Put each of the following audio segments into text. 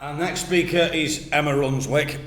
Our next speaker is Emma Runswick.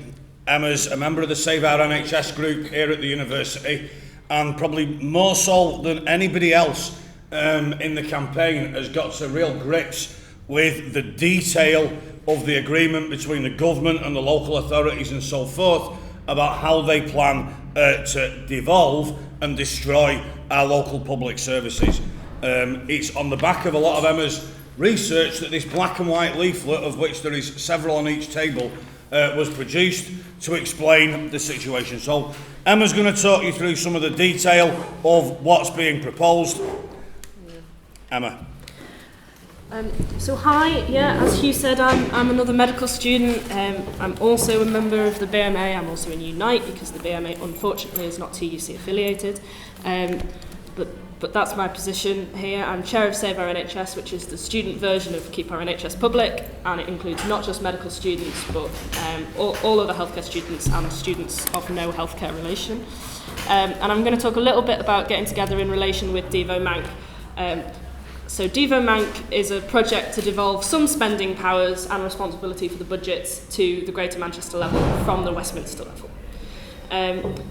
Emma's a member of the Save Our NHS group here at the university, and probably more so than anybody else in the campaign has got to real grips with the detail of the agreement between the government and the local authorities and so forth about how they plan to devolve and destroy our local public services. It's on the back of a lot of Emma's research that this black and white leaflet, of which there is several on each table, was produced to explain the situation. So Emma's going to talk you through some of the detail of what's being proposed. Emma. So hi, as Hugh said, I'm another medical student. I'm also a member of the BMA. I'm also in Unite because the BMA unfortunately is not TUC affiliated. But that's my position here. I'm chair of Save Our NHS, which is the student version of Keep Our NHS Public, and it includes not just medical students, but all other healthcare students and students of no healthcare relation. And I'm going to talk a little bit about getting together in relation with Devo Manc. So Devo Manc is a project to devolve some spending powers and responsibility for the budgets to the Greater Manchester level from the Westminster level.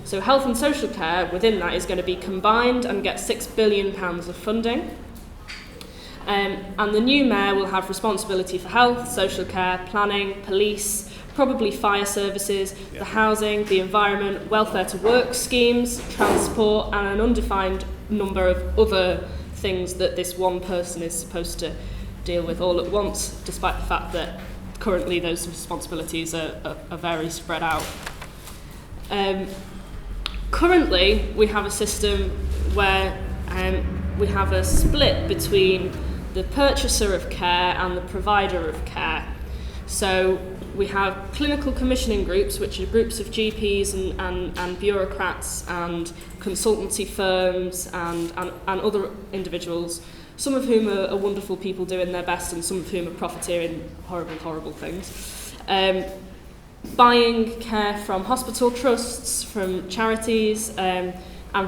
So health and social care within that is going to be combined and get £6 billion of funding. And the new mayor will have responsibility for health, social care, planning, police, probably fire services, the housing, the environment, welfare to work schemes, transport, and an undefined number of other things that this one person is supposed to deal with all at once, despite the fact that currently those responsibilities are very spread out. Currently, we have a system where we have a split between the purchaser of care and the provider of care. So we have clinical commissioning groups, which are groups of GPs and bureaucrats and consultancy firms and other individuals, some of whom are wonderful people doing their best and some of whom are profiteering horrible things. Buying care from hospital trusts, from charities, and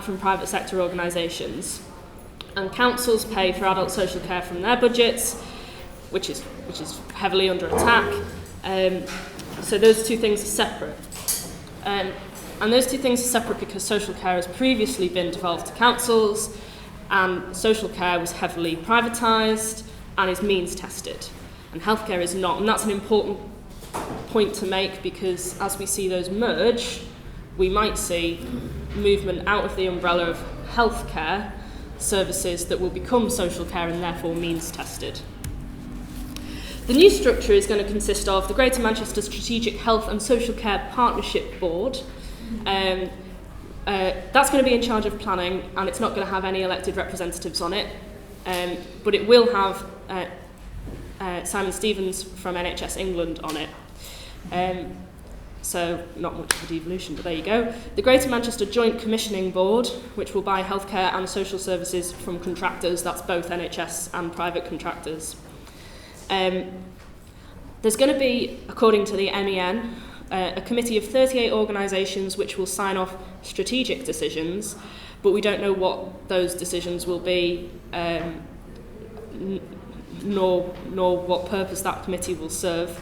from private sector organisations. And councils pay for adult social care from their budgets, which is heavily under attack. So those two things are separate. And those two things are separate because social care has previously been devolved to councils, and social care was heavily privatised and is means tested. And healthcare is not, and that's an important point to make, because as we see those merge, we might see movement out of the umbrella of healthcare services that will become social care and therefore means tested. The new structure is going to consist of the Greater Manchester Strategic Health and Social Care Partnership Board. That's going to be in charge of planning, and it's not going to have any elected representatives on it, but it will have Simon Stevens from NHS England on it. So not much of a devolution, but there you go. The Greater Manchester Joint Commissioning Board, which will buy healthcare and social services from contractors, that's both NHS and private contractors. There's going to be, according to the MEN, a committee of 38 organisations which will sign off strategic decisions, but we don't know what those decisions will be, nor what purpose that committee will serve.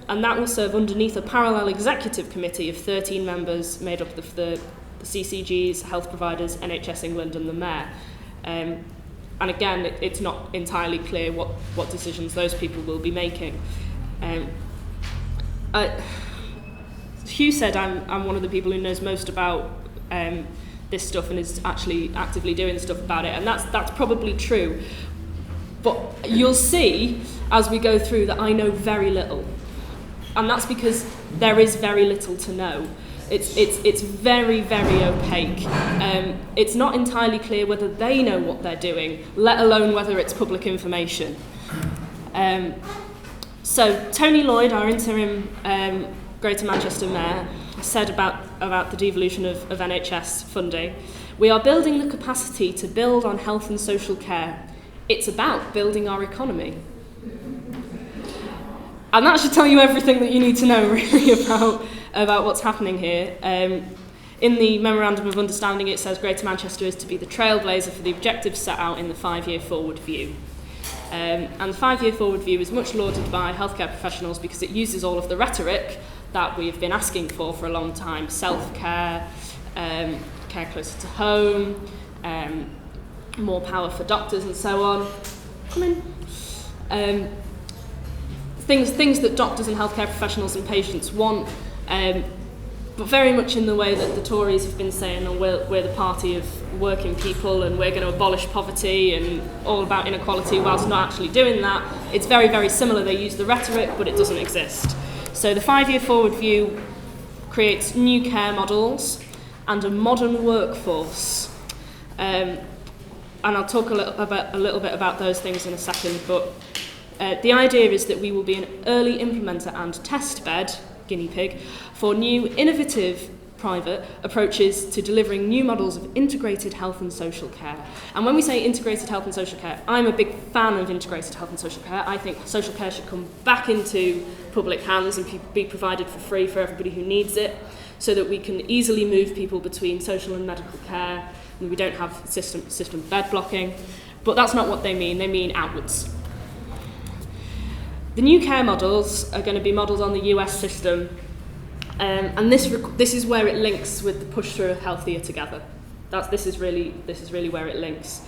And that will serve underneath a parallel executive committee of 13 members made up of the CCGs, health providers, NHS England and the Mayor. And again, it's not entirely clear what decisions those people will be making. Hugh said I'm one of the people who knows most about this stuff and is actually actively doing stuff about it, and that's probably true. But you'll see as we go through that I know very little. And that's because there is very little to know. It's very, very opaque. It's not entirely clear whether they know what they're doing, let alone whether it's public information. So Tony Lloyd, our interim Greater Manchester Mayor, said about the devolution of NHS funding, "We are building the capacity to build on health and social care. It's about building our economy." And that should tell you everything that you need to know, really, about what's happening here. In the Memorandum of Understanding, it says Greater Manchester is to be the trailblazer for the objectives set out in the 5-year forward view. And the 5-year forward view is much lauded by healthcare professionals because it uses all of the rhetoric that we've been asking for a long time: self-care, care closer to home, more power for doctors and so on. Come in. Things that doctors and healthcare professionals and patients want, but very much in the way that the Tories have been saying, oh, we're the party of working people and we're going to abolish poverty and all about inequality, whilst not actually doing that. It's very, very similar. They use the rhetoric, but it doesn't exist. So the 5-year forward view creates new care models and a modern workforce. And I'll talk a little bit about those things in a second, but the idea is that we will be an early implementer and test bed, guinea pig, for new innovative private approaches to delivering new models of integrated health and social care. And when we say integrated health and social care, I'm a big fan of integrated health and social care. I think social care should come back into public hands and be provided for free for everybody who needs it, so that we can easily move people between social and medical care, and we don't have system bed blocking. But that's not what they mean. They mean outwards. The new care models are going to be modelled on the US system, and this is where it links with the push through of Healthier Together. This is really where it links,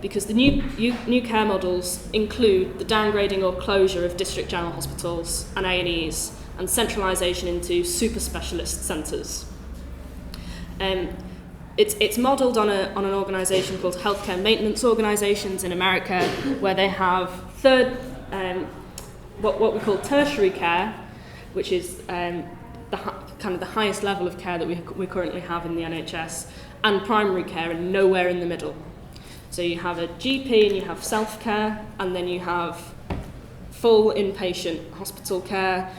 because the new care models include the downgrading or closure of district general hospitals and A&Es, and centralisation into super specialist centres. It's modelled on an organisation called Healthcare Maintenance Organisations in America, where they have what we call tertiary care, which is kind of the highest level of care that we currently have in the NHS, and primary care, and nowhere in the middle. So you have a GP and you have self-care, and then you have full inpatient hospital care,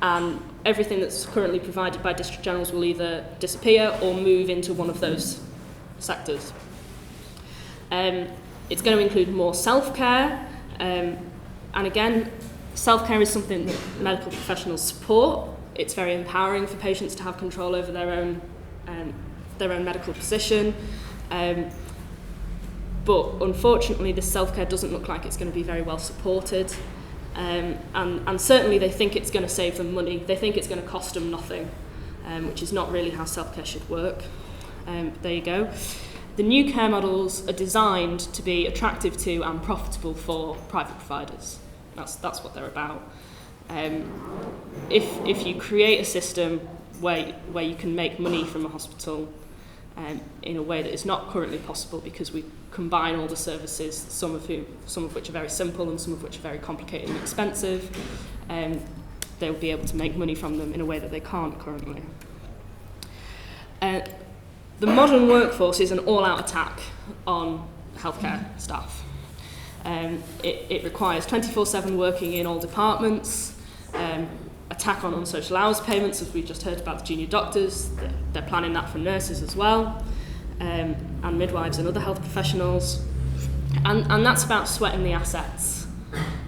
and everything that's currently provided by district generals will either disappear or move into one of those sectors. It's going to include more self-care, and again, self-care is something that medical professionals support. It's very empowering for patients to have control over their own medical position. But unfortunately, this self-care doesn't look like it's going to be very well supported. And certainly they think it's going to save them money. They think it's going to cost them nothing, which is not really how self-care should work. There you go. The new care models are designed to be attractive to and profitable for private providers. That's what they're about. If you create a system where you can make money from a hospital in a way that is not currently possible, because we combine all the services, some of which are very simple and some of which are very complicated and expensive, they'll be able to make money from them in a way that they can't currently. The modern workforce is an all-out attack on healthcare staff. It requires 24/7 working in all departments, attack on unsocial hours payments, as we just heard about the junior doctors. They're planning that for nurses as well, and midwives and other health professionals. And that's about sweating the assets.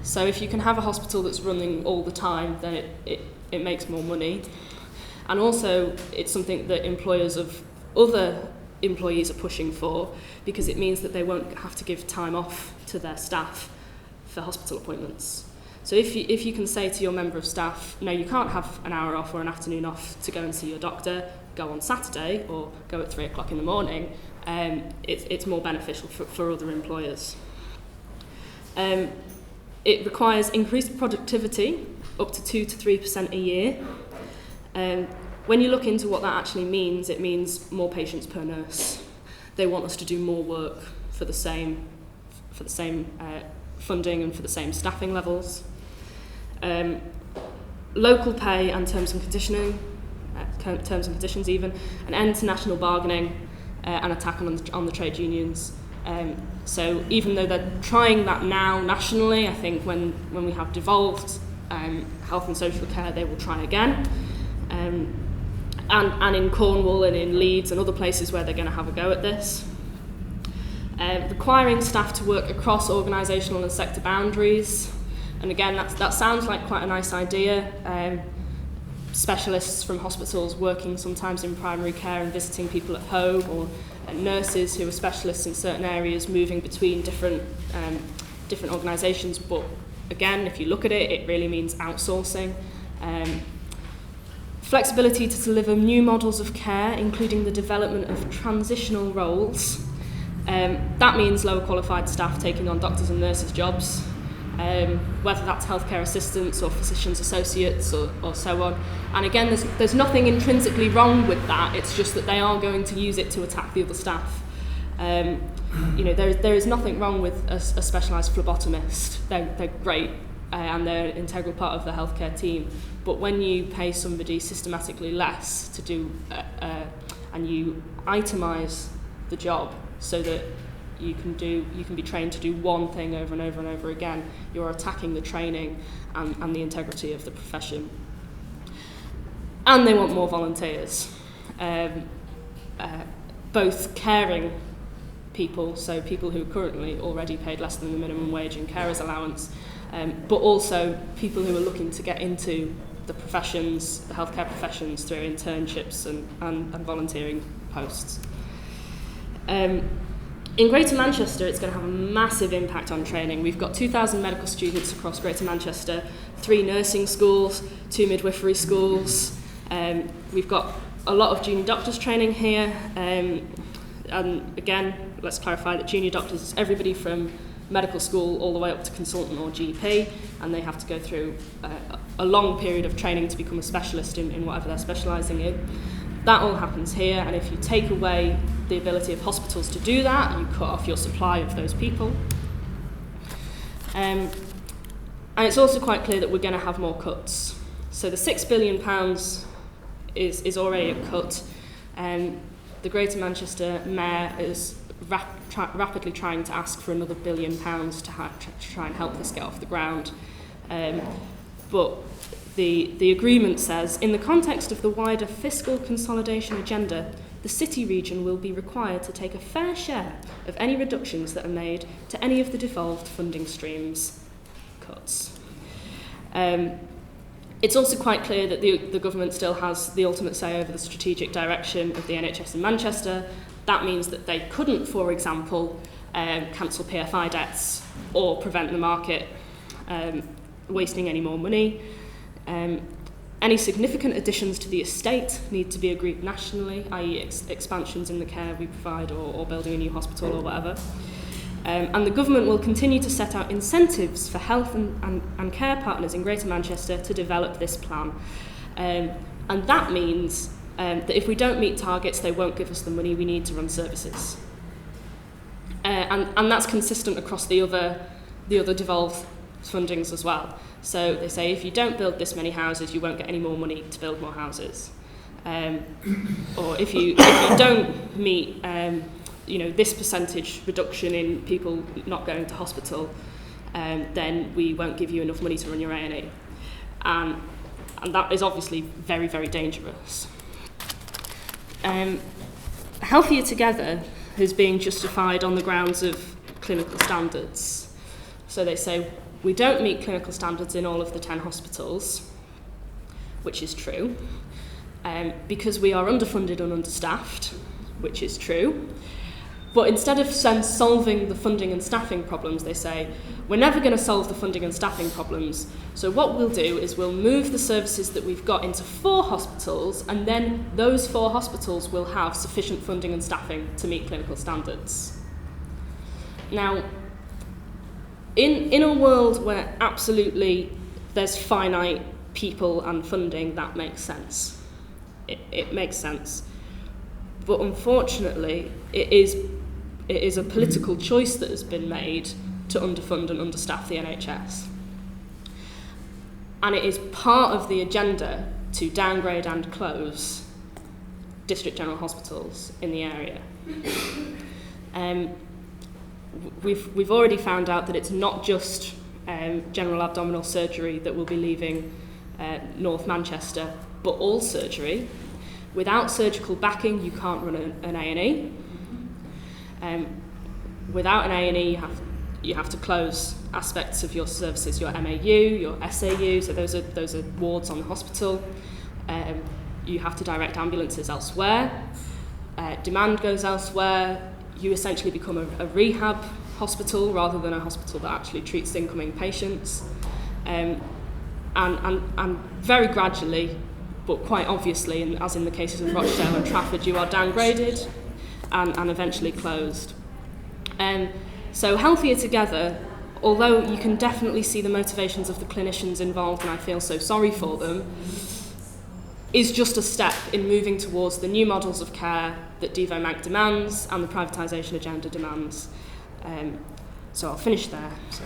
So if you can have a hospital that's running all the time, then it makes more money. And also, it's something that employers of other employees are pushing for, because it means that they won't have to give time off to their staff for hospital appointments. So if you can say to your member of staff, no, you can't have an hour off or an afternoon off to go and see your doctor, go on Saturday or go at 3 o'clock in the morning, it's more beneficial for other employers. It requires increased productivity, up to 2 to 3% a year. When you look into what that actually means, it means more patients per nurse. They want us to do more work for the same funding and for the same staffing levels. Local pay and terms and conditions even, an end to national bargaining, an attack on the trade unions. So even though they're trying that now nationally, I think when we have devolved health and social care, they will try again. And in Cornwall and in Leeds and other places where they're going to have a go at this. Requiring staff to work across organisational and sector boundaries. And again, that sounds like quite a nice idea. Specialists from hospitals working sometimes in primary care and visiting people at home, or nurses who are specialists in certain areas moving between different different organisations, but again, if you look at it, it really means outsourcing. Flexibility to deliver new models of care, including the development of transitional roles. That means lower qualified staff taking on doctors and nurses' jobs, whether that's healthcare assistants or physicians' associates or so on. And again, there's nothing intrinsically wrong with that, it's just that they are going to use it to attack the other staff. There is nothing wrong with a specialised phlebotomist. They're great and they're an integral part of the healthcare team. But when you pay somebody systematically less to do, and you itemise the job so that you can be trained to do one thing over and over and over again, you're attacking the training and the integrity of the profession. And they want more volunteers, both caring people, so people who are currently already paid less than the minimum wage and carers allowance, but also people who are looking to get into the professions, the healthcare professions, through internships and volunteering posts. In Greater Manchester, it's going to have a massive impact on training. We've got 2,000 medical students across Greater Manchester, 3 nursing schools, 2 midwifery schools. We've got a lot of junior doctors training here. And again, let's clarify that junior doctors is everybody from medical school all the way up to consultant or GP, and they have to go through a long period of training to become a specialist in whatever they're specialising in. That all happens here, and if you take away the ability of hospitals to do that, you cut off your supply of those people. And it's also quite clear that we're going to have more cuts. So the £6 billion is already a cut. The Greater Manchester Mayor is rapidly trying to ask for another £1 billion to try and help this get off the ground. But the agreement says, in the context of the wider fiscal consolidation agenda, the city region will be required to take a fair share of any reductions that are made to any of the devolved funding streams. Cuts. It's also quite clear that the government still has the ultimate say over the strategic direction of the NHS in Manchester. That means that they couldn't, for example, cancel PFI debts or prevent the market wasting any more money. Any significant additions to the estate need to be agreed nationally, i.e. expansions in the care we provide or building a new hospital or whatever. And the government will continue to set out incentives for health and care partners in Greater Manchester to develop this plan. And that means that if we don't meet targets, they won't give us the money we need to run services. And that's consistent across the other devolved fundings as well. So they say if you don't build this many houses, you won't get any more money to build more houses. Or if you don't meet this percentage reduction in people not going to hospital, then we won't give you enough money to run your A&E. And that is obviously very, very dangerous. Healthier Together is being justified on the grounds of clinical standards. So they say, we don't meet clinical standards in all of the 10 hospitals, which is true, because we are underfunded and understaffed, which is true. But instead of solving the funding and staffing problems, they say, we're never going to solve the funding and staffing problems. So what we'll do is we'll move the services that we've got into 4 hospitals, and then those 4 hospitals will have sufficient funding and staffing to meet clinical standards. Now, in a world where absolutely there's finite people and funding, that makes sense. It makes sense. But unfortunately, it is a political choice that has been made to underfund and understaff the NHS. And it is part of the agenda to downgrade and close district general hospitals in the area. We've already found out that it's not just general abdominal surgery that will be leaving North Manchester, but all surgery. Without surgical backing, you can't run an A&E. Without an A&E, you have to close aspects of your services, your MAU, your SAU, so those are wards on the hospital. You have to direct ambulances elsewhere. Demand goes elsewhere. You essentially become a rehab hospital rather than a hospital that actually treats incoming patients. And very gradually, but quite obviously, and as in the cases of Rochdale and Trafford, you are downgraded and eventually closed. So Healthier Together, although you can definitely see the motivations of the clinicians involved, and I feel so sorry for them, is just a step in moving towards the new models of care that Devo Manc demands and the privatisation agenda demands. So I'll finish there. So.